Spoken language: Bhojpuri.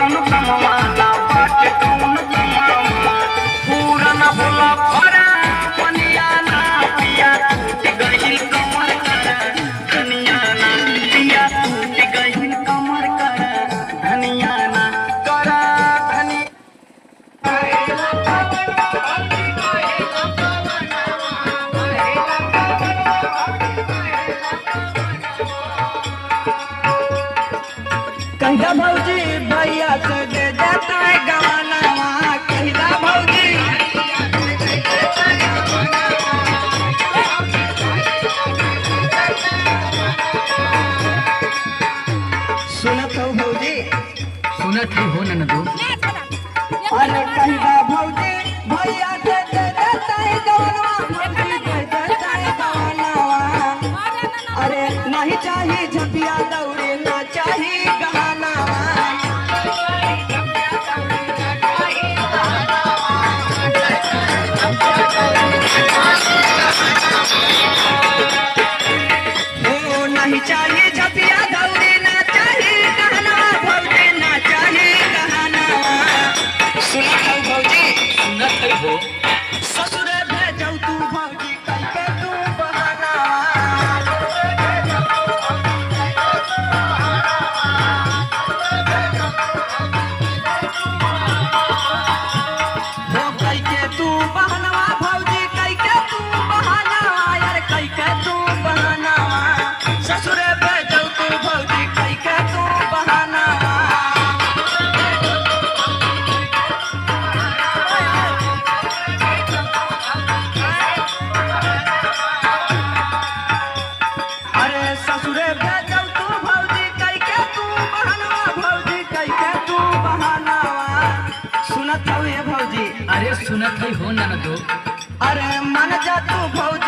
कौन कमवाना बाटे कौन कमवा पूरा न भूला भरा बनिया ना पिया टूट गइल कमर करा धनिया ना पिया टूट गइल कमर करा धनिया ना करा धनिया कहला भौजी भैया से दे देता है गवाना कहला भौजी सुनत हो भौजी सुनत ही हो ननदो। अरे कहला भौजी भैया से दे देता है गवाना भौजी दे देता है गवाना अरे नहीं चाहिए झपिया दौड़े ना चाहिए गहना नहीं चाहिए झपिया दौड़े ना चाहिए गहना भौजी ना चाहिए गहना सुनत हो भौजी सुनत ही हो। ससुरे भेजौ तू भौजी कइके तू बहाना हो कइके तू बहाना भौजी कइके तू बहाना यार कइके तू बहाना ससुरे भेजौ तू भौजी कइके तू बहाना अरे ससुरे भेजौ तू भौजी कइके तू बहाना भौजी कइके तू बहाना सुनत हो ये भौजी अरे सुनत ही हो ननदो। अरे मन जा तू भौजी